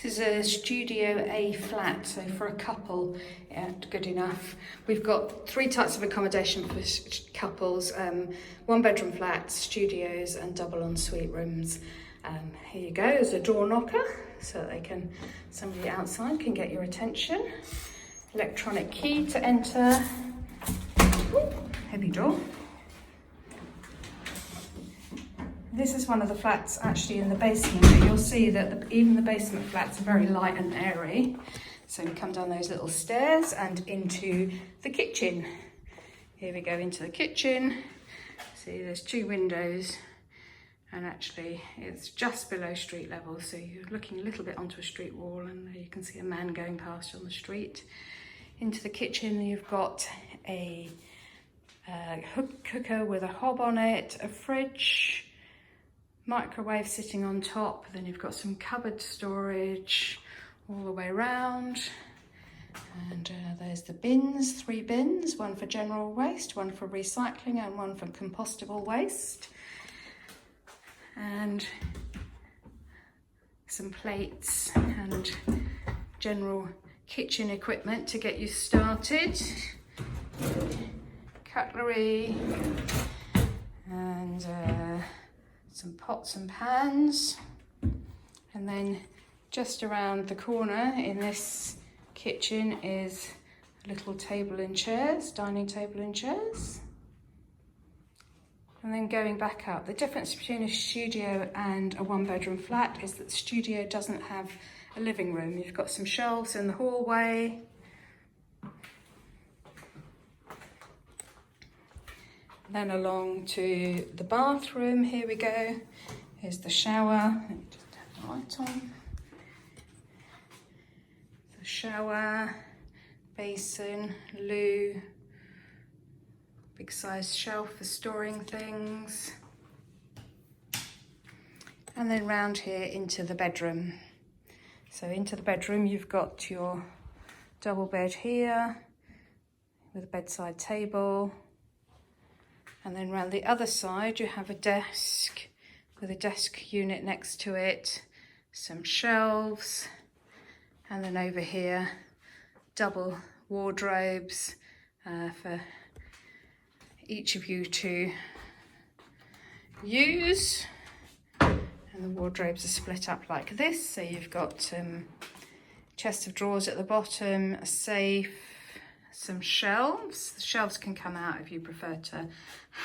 This is a Studio A flat, so for a couple at Goodenough. We've got 3 types of accommodation for couples, 1-bedroom flats, studios and double ensuite rooms. Here you go, there's a door knocker, so somebody outside can get your attention. Electronic key to enter. Ooh, heavy door. This is one of the flats actually in the basement, but you'll see that even the basement flats are very light and airy. So we come down those little stairs and into the kitchen. Here we go into the kitchen. See, there's 2 windows, and actually it's just below street level, so you're looking a little bit onto a street wall, and there you can see a man going past on the street. Into the kitchen you've got a cooker with a hob on it, a fridge, microwave sitting on top, then you've got some cupboard storage all the way around, and there's the bins, 3 bins, one for general waste, one for recycling and one for compostable waste, and some plates and general kitchen equipment to get you started, cutlery and some pots and pans. And then just around the corner in this kitchen is a little table and chairs, dining table and chairs. And then going back up, the difference between a studio and a 1-bedroom flat is that the studio doesn't have a living room. You've got some shelves in the hallway. Then along to the bathroom, here we go. Here's the shower. Let me just have the light on. The shower, basin, loo, big size shelf for storing things. And then round here into the bedroom. So into the bedroom you've got your double bed here with a bedside table. And then round the other side you have a desk with a desk unit next to it, some shelves, and then over here double wardrobes for each of you to use. And the wardrobes are split up like this, so you've got chest of drawers at the bottom, a safe, some shelves. The shelves can come out if you prefer to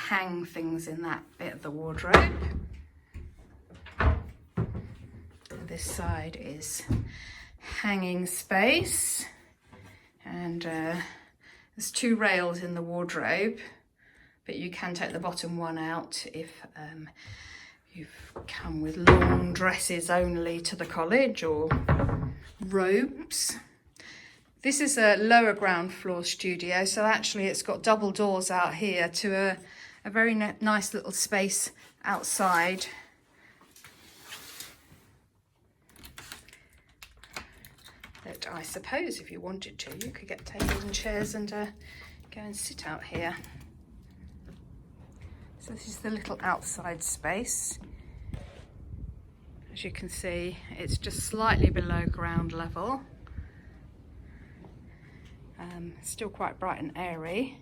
hang things in that bit of the wardrobe. This side is hanging space, and there's 2 rails in the wardrobe, but you can take the bottom one out if you've come with long dresses only to the college or robes. This is a lower ground floor studio, so actually it's got double doors out here to a very nice little space outside. That I suppose if you wanted to, you could get tables and chairs and go and sit out here. So this is the little outside space. As you can see, it's just slightly below ground level. Still quite bright and airy.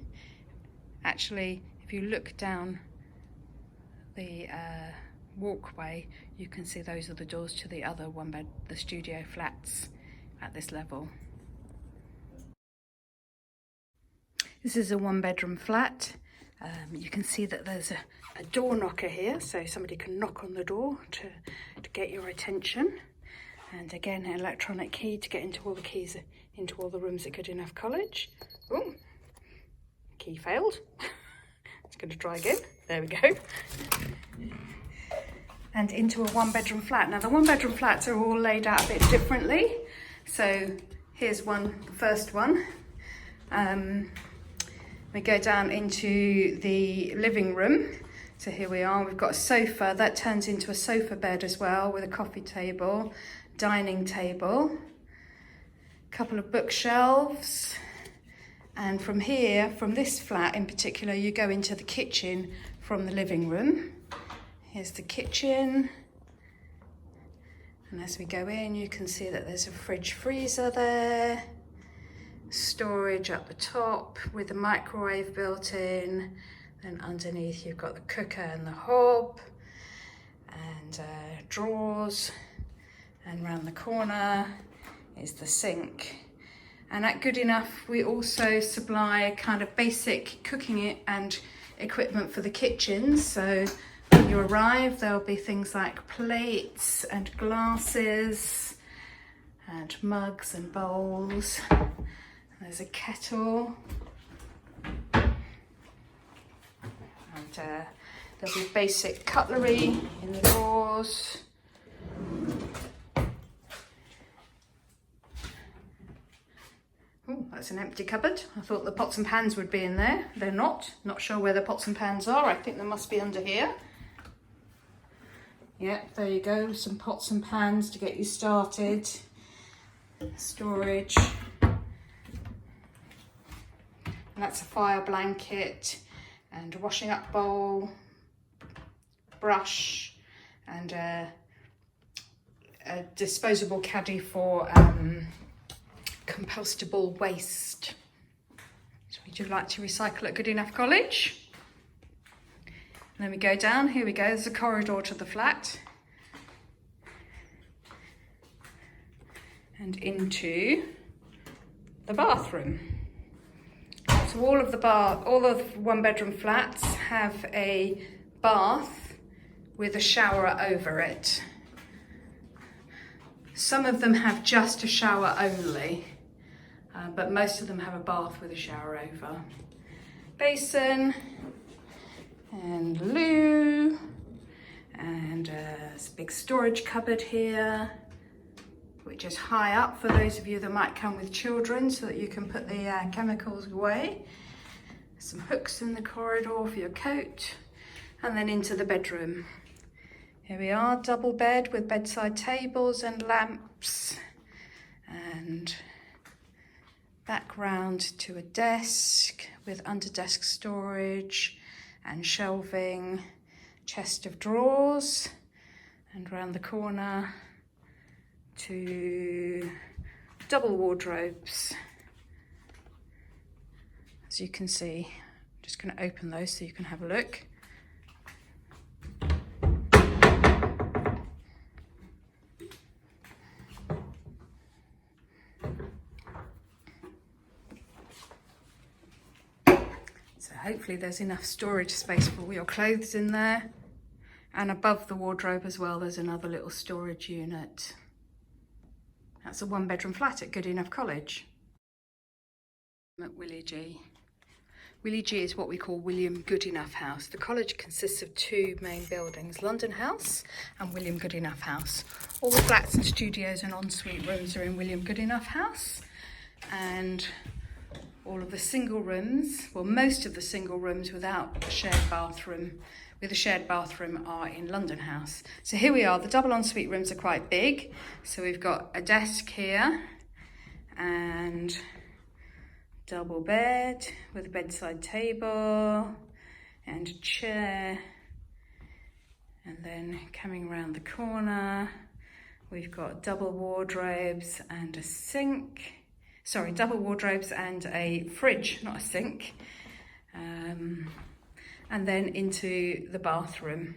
Actually, if you look down the walkway, you can see those are the doors to the other the studio flats at this level. This is a 1-bedroom flat. You can see that there's a door knocker here, so somebody can knock on the door to get your attention. And again, an electronic key to get into all the rooms at Goodenough College. Oh, key failed. It's going to try again. There we go. And into a 1-bedroom flat. Now the 1-bedroom flats are all laid out a bit differently. So here's the first one. We go down into the living room. So here we are, we've got a sofa that turns into a sofa bed as well, with a coffee table, dining table, a couple of bookshelves. And from here, from this flat in particular, you go into the kitchen from the living room. Here's the kitchen. And as we go in, you can see that there's a fridge freezer there, storage at the top with a microwave built in. Then underneath you've got the cooker and the hob, and drawers, and round the corner is the sink. And at Goodenough we also supply kind of basic cooking and equipment for the kitchens. So when you arrive, there'll be things like plates and glasses and mugs and bowls. There's a kettle. And there'll be basic cutlery in the drawers. Oh, that's an empty cupboard. I thought the pots and pans would be in there. They're not. Not sure where the pots and pans are. I think they must be under here. Yeah, there you go. Some pots and pans to get you started. Storage. And that's a fire blanket and a washing up bowl, brush, and a disposable caddy for compostable waste. So would you like to recycle at Goodenough College? And then we go down, here we go, there's a corridor to the flat. And into the bathroom. So all of one bedroom flats have a bath with a shower over it. Some of them have just a shower only, but most of them have a bath with a shower over. Basin and loo, and there's a big storage cupboard here, which is high up for those of you that might come with children so that you can put the chemicals away. Some hooks in the corridor for your coat, and then into the bedroom. Here we are, double bed with bedside tables and lamps, and background to a desk with under desk storage and shelving, chest of drawers, and round the corner to double wardrobes. As you can see, I'm just going to open those so you can have a look. So hopefully there's enough storage space for all your clothes in there. And above the wardrobe as well, there's another little storage unit. That's a one bedroom flat at Goodenough College. At Willie G. Willie G is what we call William Goodenough House. The college consists of two main buildings, London House and William Goodenough House. All the flats and studios and ensuite rooms are in William Goodenough House, and all of the single rooms, well, most of the single rooms without a shared bathroom, with a shared bathroom, are in London House. So here we are, the double ensuite rooms are quite big. So we've got a desk here and double bed with a bedside table and a chair. And then coming around the corner, we've got double wardrobes and a sink. Sorry, double wardrobes and a fridge, not a sink. And then into the bathroom.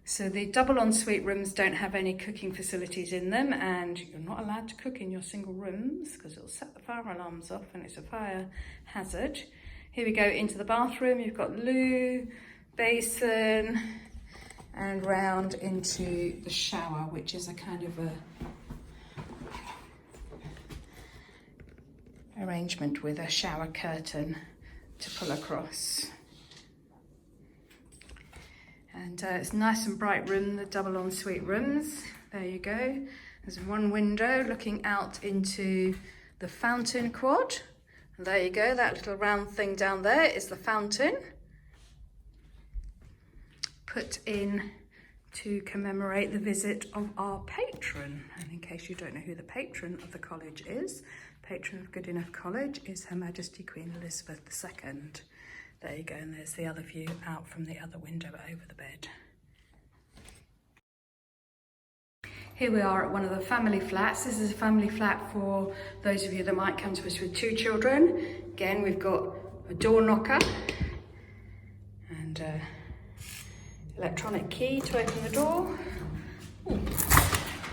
So the double ensuite rooms don't have any cooking facilities in them, and you're not allowed to cook in your single rooms because it'll set the fire alarms off and it's a fire hazard. Here we go into the bathroom. You've got loo, basin, and round into the shower, which is a kind of a arrangement with a shower curtain to pull across. And it's a nice and bright room, the double ensuite rooms. There you go. There's one window looking out into the fountain quad. And there you go, that little round thing down there is the fountain. Put in to commemorate the visit of our patron. And in case you don't know who the patron of the college is, patron of Goodenough College is Her Majesty Queen Elizabeth II. There you go, and there's the other view out from the other window over the bed. Here we are at one of the family flats. This is a family flat for those of you that might come to us with 2 children. Again, we've got a door knocker and an electronic key to open the door. Ooh,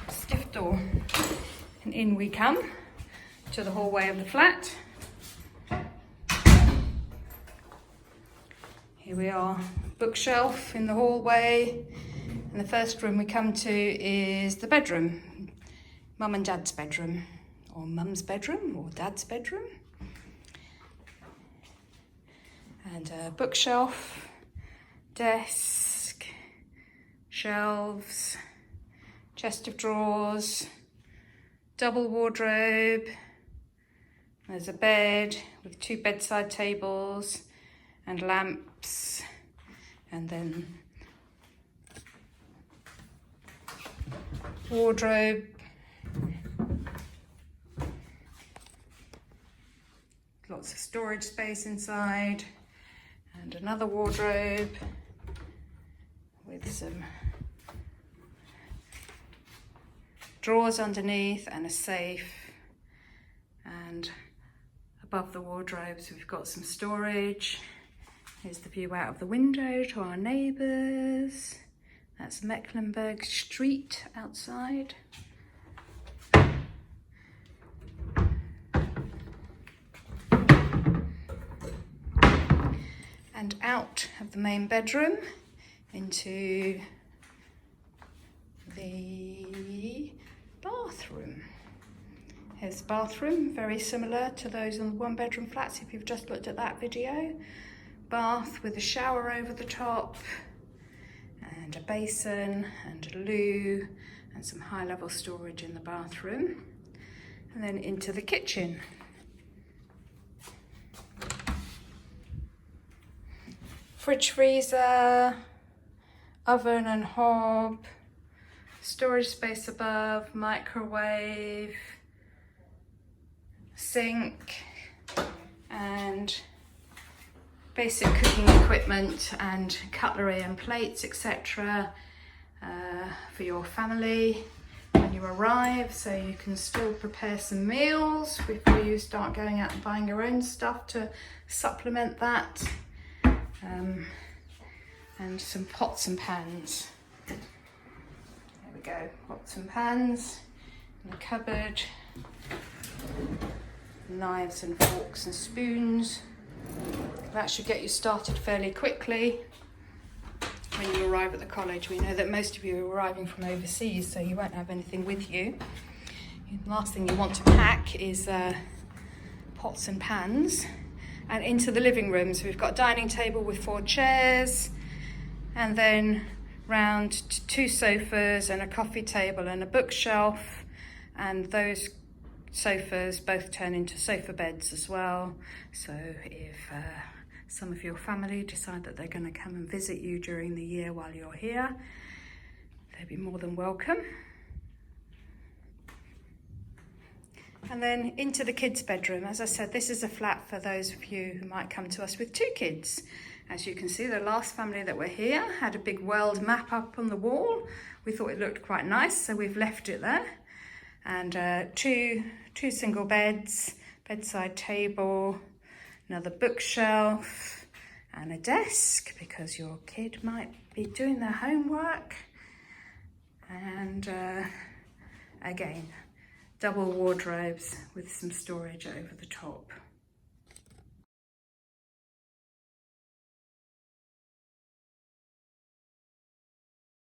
stiff door. And in we come to the hallway of the flat. Here we are, bookshelf in the hallway. And the first room we come to is the bedroom, Mum and Dad's bedroom, or Mum's bedroom, or Dad's bedroom. And a bookshelf, desk, shelves, chest of drawers, double wardrobe. There's a bed with 2 bedside tables and lamps, and then wardrobe, lots of storage space inside, and another wardrobe with some drawers underneath and a safe. And above the wardrobes we've got some storage. Here's the view out of the window to our neighbours. That's Mecklenburg Street outside. And out of the main bedroom into the bathroom. Here's the bathroom, very similar to those in the 1-bedroom flats if you've just looked at that video. Bath with a shower over the top, and a basin and a loo and some high-level storage in the bathroom. And then into the kitchen. Fridge, freezer, oven and hob, storage space above, microwave, sink, and basic cooking equipment and cutlery and plates, etc. For your family when you arrive, so you can still prepare some meals before you start going out and buying your own stuff to supplement that. And some pots and pans. There we go, pots and pans in the cupboard. Knives and forks and spoons. That should get you started fairly quickly when you arrive at the college. We know that most of you are arriving from overseas, so you won't have anything with you. The last thing you want to pack is pots and pans. And into the living room, so we've got a dining table with 4 chairs, and then round 2 sofas and a coffee table and a bookshelf, and those sofas both turn into sofa beds as well. So if some of your family decide that they're going to come and visit you during the year while you're here, they'd be more than welcome. And then into the kids' bedroom. As I said, this is a flat for those of you who might come to us with 2 kids. As you can see, the last family that were here had a big world map up on the wall. We thought it looked quite nice, so we've left it there. And two single beds, bedside table, another bookshelf, and a desk because your kid might be doing their homework. And again, double wardrobes with some storage over the top.